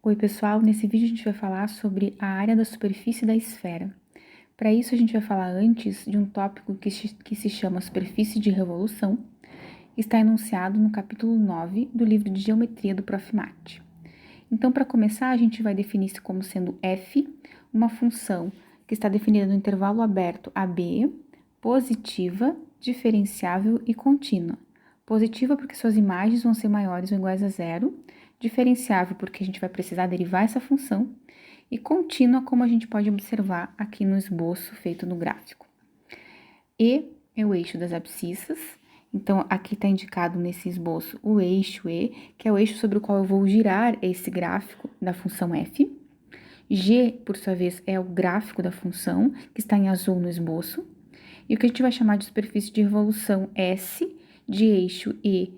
Oi pessoal, nesse vídeo a gente vai falar sobre a área da superfície da esfera. Para isso a gente vai falar antes de um tópico que se chama superfície de revolução, que está enunciado no capítulo 9 do livro de geometria do Prof. Mate. Então, para começar, a gente vai definir isso como sendo f, uma função que está definida no intervalo aberto AB, positiva, diferenciável e contínua. Positiva porque suas imagens vão ser maiores ou iguais a zero, diferenciável porque a gente vai precisar derivar essa função, e contínua, como a gente pode observar aqui no esboço feito no gráfico. E é o eixo das abscissas, então aqui está indicado nesse esboço o eixo E, que é o eixo sobre o qual eu vou girar esse gráfico da função f. G, por sua vez, é o gráfico da função, que está em azul no esboço. E o que a gente vai chamar de superfície de revolução S, de eixo E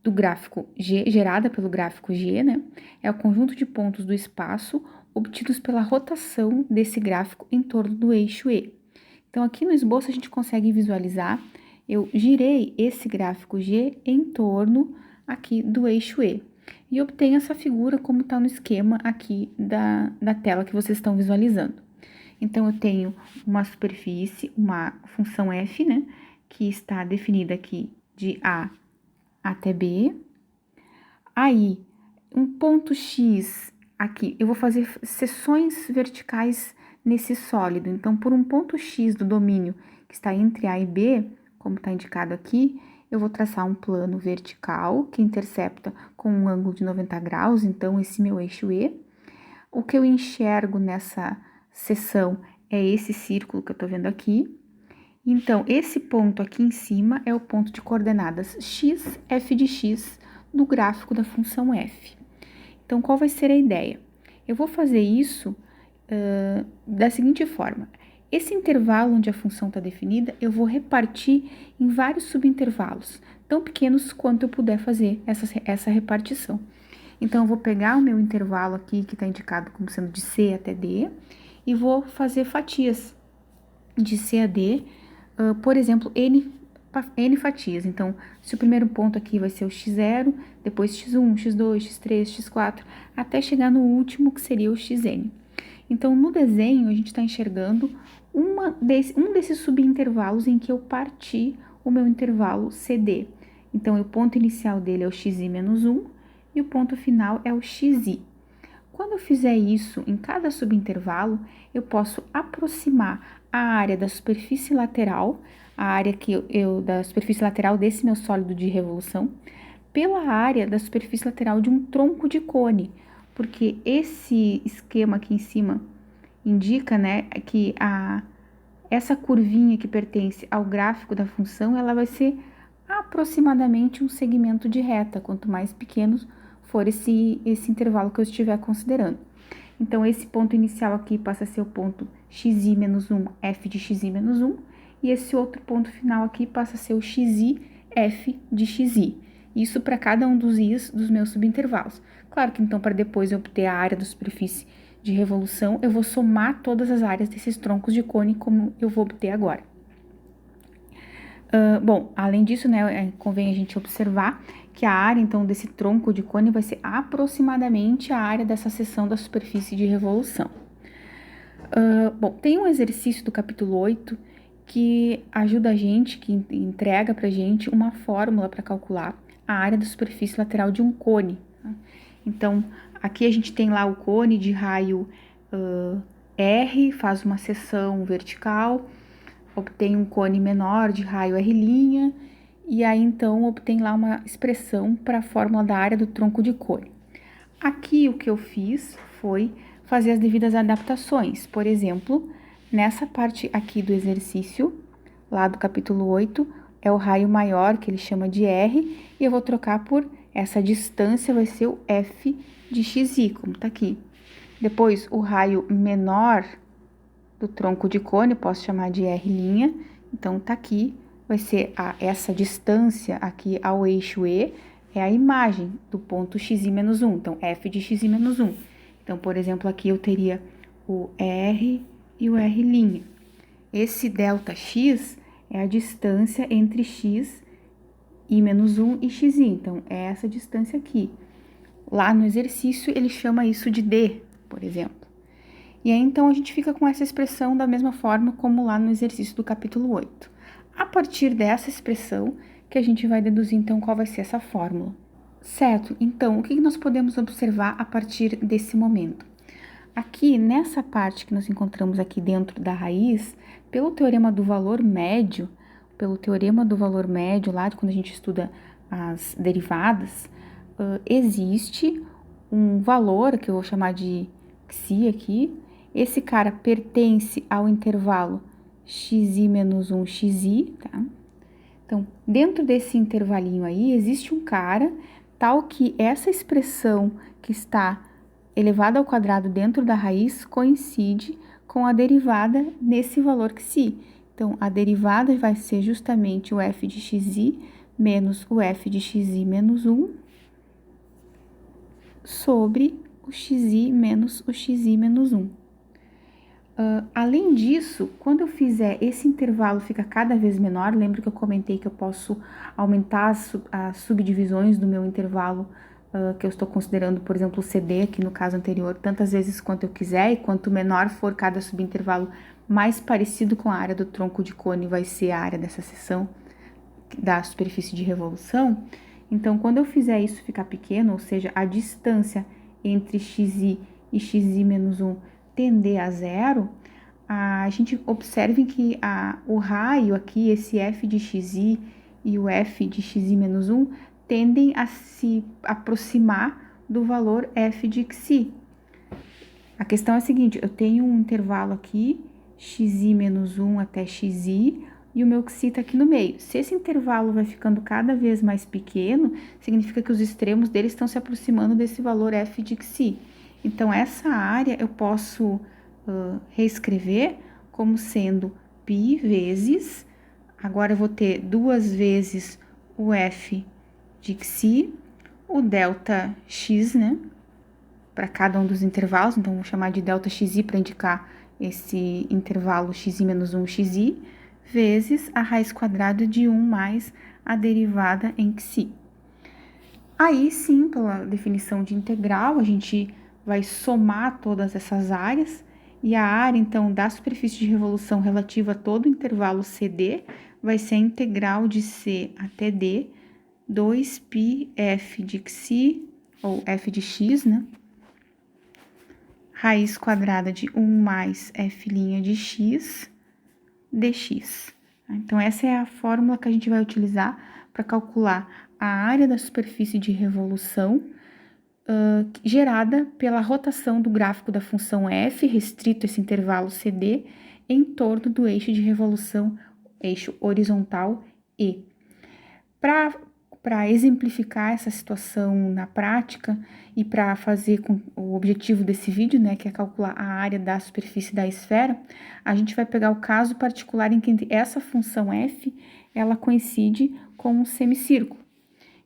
do gráfico G, gerada pelo gráfico G, né? É o conjunto de pontos do espaço obtidos pela rotação desse gráfico em torno do eixo E. Então, aqui no esboço a gente consegue visualizar, eu girei esse gráfico G em torno aqui do eixo E. E obtenho essa figura como está no esquema aqui da tela que vocês estão visualizando. Então, eu tenho uma superfície, uma função f, né, que está definida aqui de A até B. Aí, um ponto X aqui, eu vou fazer seções verticais nesse sólido. Então, por um ponto X do domínio que está entre A e B, como está indicado aqui, eu vou traçar um plano vertical que intercepta com um ângulo de 90 graus, então esse meu eixo E. O que eu enxergo nessa seção é esse círculo que eu tô vendo aqui. Então, esse ponto aqui em cima é o ponto de coordenadas x, f de x, do gráfico da função f. Então, qual vai ser a ideia? Eu vou fazer isso da seguinte forma. Esse intervalo onde a função está definida, eu vou repartir em vários subintervalos, tão pequenos quanto eu puder fazer essa repartição. Então, eu vou pegar o meu intervalo aqui, que está indicado como sendo de C até D, e vou fazer fatias de C a D, por exemplo, N fatias. Então, se o primeiro ponto aqui vai ser o x0, depois x1, x2, x3, x4, até chegar no último, que seria o xn. Então, no desenho, a gente está enxergando um desses subintervalos em que eu parti o meu intervalo CD. Então, o ponto inicial dele é o xi menos 1 e o ponto final é o xi. Quando eu fizer isso em cada subintervalo, eu posso aproximar a área da superfície lateral, a área da superfície lateral desse meu sólido de revolução, pela área da superfície lateral de um tronco de cone, porque esse esquema aqui em cima indica, né, que essa curvinha que pertence ao gráfico da função, ela vai ser aproximadamente um segmento de reta, quanto mais pequeno for esse intervalo que eu estiver considerando. Então, esse ponto inicial aqui passa a ser o ponto xi menos 1, f de xi menos 1, e esse outro ponto final aqui passa a ser o xi, f de xi. Isso para cada um dos i's dos meus subintervalos. Claro que então, para depois eu obter a área da superfície de revolução, eu vou somar todas as áreas desses troncos de cone, como eu vou obter agora. Bom, além disso, né, convém a gente observar que a área, então, desse tronco de cone vai ser aproximadamente a área dessa seção da superfície de revolução. Bom, tem um exercício do capítulo 8 que ajuda a gente, que entrega pra gente uma fórmula para calcular a área da superfície lateral de um cone. Tá? Então, aqui a gente tem lá o cone de raio R, faz uma seção vertical, obtém um cone menor de raio R', e aí então obtém lá uma expressão para a fórmula da área do tronco de cone. Aqui o que eu fiz foi fazer as devidas adaptações. Por exemplo, nessa parte aqui do exercício, lá do capítulo 8, é o raio maior, que ele chama de R, e eu vou trocar por essa distância, vai ser o F de xi, como tá aqui. Depois, o raio menor do tronco de cone, posso chamar de R', então tá aqui, vai ser essa distância aqui ao eixo E, é a imagem do ponto xi menos 1, então f de xi menos 1. Então, por exemplo, aqui eu teria o R e o R'. Esse delta x é a distância entre x e menos 1 e xi, então é essa distância aqui. Lá no exercício, ele chama isso de D, por exemplo. E aí, então, a gente fica com essa expressão da mesma forma como lá no exercício do capítulo 8. A partir dessa expressão, que a gente vai deduzir, então, qual vai ser essa fórmula. Certo? Então, o que nós podemos observar a partir desse momento? Aqui, nessa parte que nós encontramos aqui dentro da raiz, pelo teorema do valor médio, lá de quando a gente estuda as derivadas, existe um valor que eu vou chamar de xi aqui. Esse cara pertence ao intervalo xi menos 1 xi, tá? Então, dentro desse intervalinho aí, existe um cara tal que essa expressão que está elevada ao quadrado dentro da raiz coincide com a derivada nesse valor xi. Então, a derivada vai ser justamente o f de xi menos o f de xi menos 1 sobre o xi menos o xi menos 1. Além disso, quando eu fizer esse intervalo fica cada vez menor, lembra que eu comentei que eu posso aumentar as subdivisões do meu intervalo que eu estou considerando, por exemplo, o CD, aqui no caso anterior, tantas vezes quanto eu quiser, e quanto menor for cada subintervalo, mais parecido com a área do tronco de cone vai ser a área dessa seção da superfície de revolução. Então, quando eu fizer isso ficar pequeno, ou seja, a distância entre xi e xi menos 1 tender a zero, a gente observe que o raio aqui, esse f de xi e o f de xi menos 1, tendem a se aproximar do valor f de xi. A questão é a seguinte, eu tenho um intervalo aqui, xi menos 1 até xi, e o meu xi está aqui no meio. Se esse intervalo vai ficando cada vez mais pequeno, significa que os extremos dele estão se aproximando desse valor f de xi. Então, essa área eu posso reescrever como sendo π vezes, agora eu vou ter 2 vezes o f de xi, o delta x, né, para cada um dos intervalos, então vou chamar de delta xi para indicar esse intervalo xi menos 1 xi, vezes a raiz quadrada de 1 mais a derivada em xi. Aí sim, pela definição de integral, a gente vai somar todas essas áreas, e a área, então, da superfície de revolução relativa a todo o intervalo CD vai ser a integral de C até D, 2π f de xi, ou f de x, né? Raiz quadrada de 1 mais f' de x, dx. Então, essa é a fórmula que a gente vai utilizar para calcular a área da superfície de revolução gerada pela rotação do gráfico da função f, restrito a esse intervalo CD, em torno do eixo de revolução, eixo horizontal E. Para exemplificar essa situação na prática e para fazer com o objetivo desse vídeo, né, que é calcular a área da superfície da esfera, a gente vai pegar o caso particular em que essa função f, ela coincide com um semicírculo.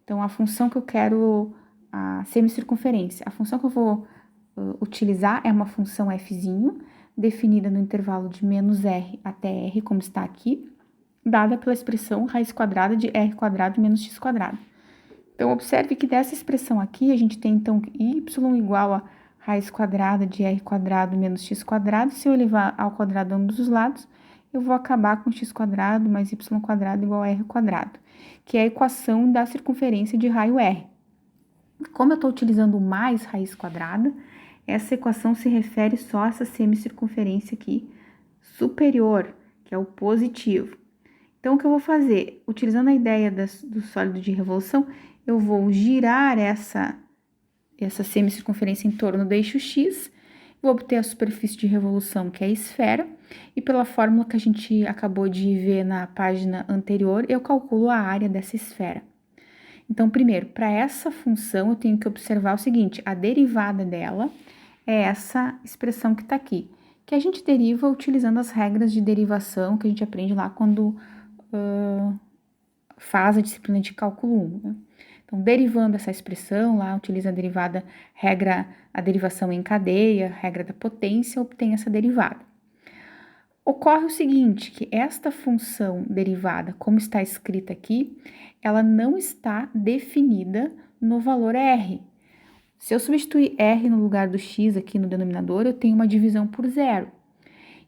Então, a função que eu quero, a semicircunferência, a função que eu vou utilizar é uma função fzinho, definida no intervalo de menos r até r, como está aqui, dada pela expressão raiz quadrada de r quadrado menos x quadrado. Então, observe que dessa expressão aqui, a gente tem, então, y igual a raiz quadrada de r quadrado menos x quadrado. Se eu elevar ao quadrado ambos os lados, eu vou acabar com x quadrado mais y quadrado igual a r quadrado, que é a equação da circunferência de raio r. Como eu estou utilizando mais raiz quadrada, essa equação se refere só a essa semicircunferência aqui superior, que é o positivo. Então, o que eu vou fazer? Utilizando a ideia do sólido de revolução, eu vou girar essa semicircunferência em torno do eixo x, vou obter a superfície de revolução, que é a esfera, e pela fórmula que a gente acabou de ver na página anterior, eu calculo a área dessa esfera. Então, primeiro, para essa função, eu tenho que observar o seguinte, a derivada dela é essa expressão que está aqui, que a gente deriva utilizando as regras de derivação que a gente aprende lá quando faz a disciplina de cálculo 1, né? Então, derivando essa expressão lá, utiliza a derivada, a derivação em cadeia, regra da potência, obtém essa derivada. Ocorre o seguinte, que esta função derivada, como está escrita aqui, ela não está definida no valor R. Se eu substituir r no lugar do x aqui no denominador, eu tenho uma divisão por zero.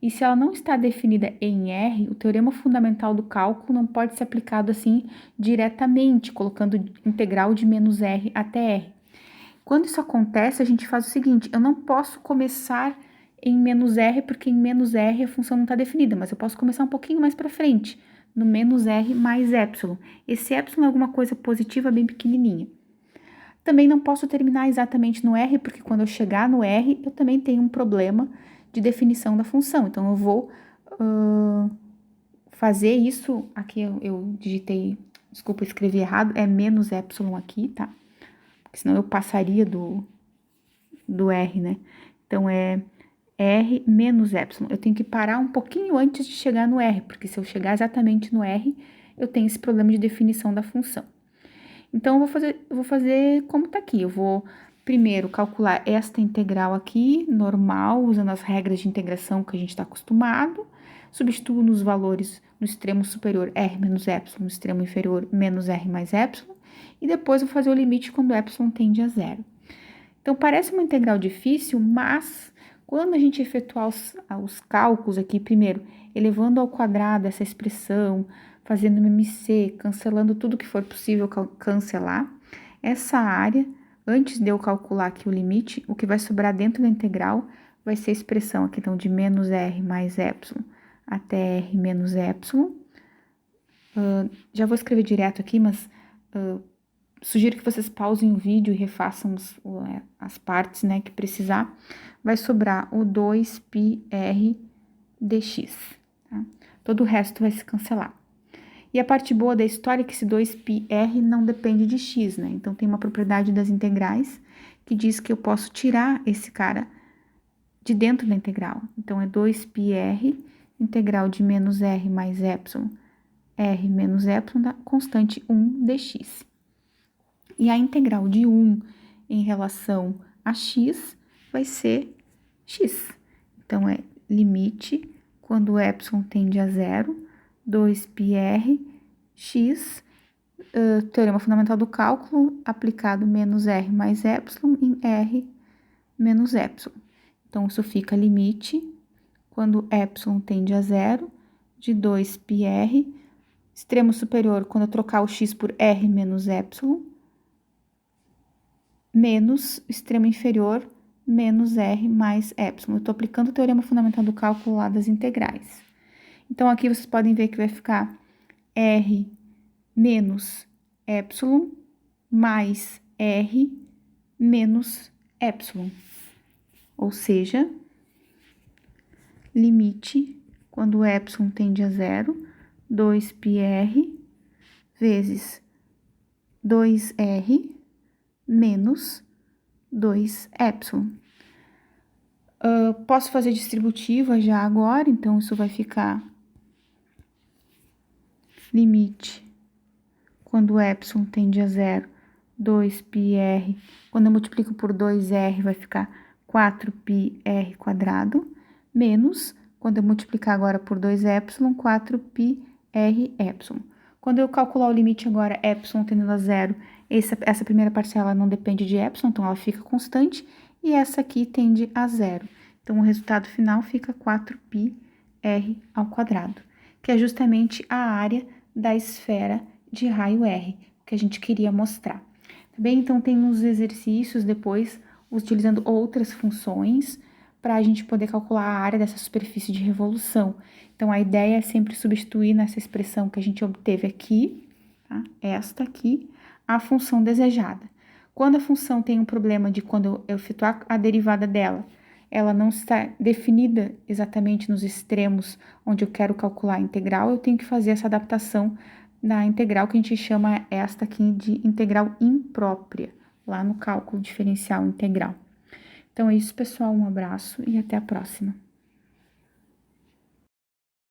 E se ela não está definida em R, o teorema fundamental do cálculo não pode ser aplicado assim diretamente, colocando integral de menos R até R. Quando isso acontece, a gente faz o seguinte, eu não posso começar em menos R, porque em menos R a função não está definida, mas eu posso começar um pouquinho mais para frente, no menos R mais epsilon. Esse epsilon é alguma coisa positiva bem pequenininha. Também não posso terminar exatamente no R, porque quando eu chegar no R, eu também tenho um problema de definição da função. Então, eu vou fazer isso, aqui eu digitei, desculpa, escrevi errado, é menos epsilon aqui, tá? Porque senão eu passaria do R, né? Então, é R menos epsilon. Eu tenho que parar um pouquinho antes de chegar no R, porque se eu chegar exatamente no R, eu tenho esse problema de definição da função. Então, eu vou fazer como tá aqui. Eu vou primeiro calcular esta integral aqui, normal, usando as regras de integração que a gente está acostumado. Substituo nos valores no extremo superior r menos epsilon, no extremo inferior menos r mais epsilon. E depois eu vou fazer o limite quando epsilon tende a zero. Então, parece uma integral difícil, mas quando a gente efetuar os cálculos aqui, primeiro, elevando ao quadrado essa expressão, fazendo MMC, cancelando tudo que for possível cancelar, essa área, antes de eu calcular aqui o limite, o que vai sobrar dentro da integral vai ser a expressão aqui, então, de menos r mais epsilon até r menos epsilon. Já vou escrever direto aqui, mas sugiro que vocês pausem o vídeo e refaçam as partes, né, que precisar. Vai sobrar o 2πr dx, tá? Todo o resto vai se cancelar. E a parte boa da história é que esse 2πr não depende de x, né? Então, tem uma propriedade das integrais que diz que eu posso tirar esse cara de dentro da integral. Então, é 2πr, integral de menos r mais epsilon, r menos epsilon da constante 1 dx. E a integral de 1 em relação a x vai ser x. Então, é limite, quando o epsilon tende a zero, 2πr x, teorema fundamental do cálculo, aplicado menos r mais epsilon em r menos epsilon. Então, isso fica limite, quando epsilon tende a zero, de 2πr, extremo superior, quando eu trocar o x por r menos epsilon, menos extremo inferior, menos r mais epsilon. Eu estou aplicando o teorema fundamental do cálculo lá das integrais. Então, aqui vocês podem ver que vai ficar r menos epsilon mais r menos epsilon. Ou seja, limite, quando o epsilon tende a zero, 2πr vezes 2r menos 2 epsilon. Posso fazer distributiva já agora, então isso vai ficar limite, quando o epsilon tende a zero, 2πr, quando eu multiplico por 2r vai ficar 4πr quadrado, menos, quando eu multiplicar agora por 2 epsilon, 4πr epsilon. Quando eu calcular o limite agora, epsilon tendendo a zero, essa primeira parcela não depende de epsilon, então ela fica constante, e essa aqui tende a zero. Então, o resultado final fica 4πr ao quadrado, que é justamente a área da esfera de raio R, que a gente queria mostrar. Tá bem? Então, tem uns exercícios depois, utilizando outras funções, para a gente poder calcular a área dessa superfície de revolução. Então, a ideia é sempre substituir nessa expressão que a gente obteve aqui, tá? Esta aqui, a função desejada. Quando a função tem um problema de quando eu efetuar a derivada dela, ela não está definida exatamente nos extremos onde eu quero calcular a integral, eu tenho que fazer essa adaptação da integral que a gente chama esta aqui de integral imprópria, lá no cálculo diferencial integral. Então é isso, pessoal, um abraço e até a próxima.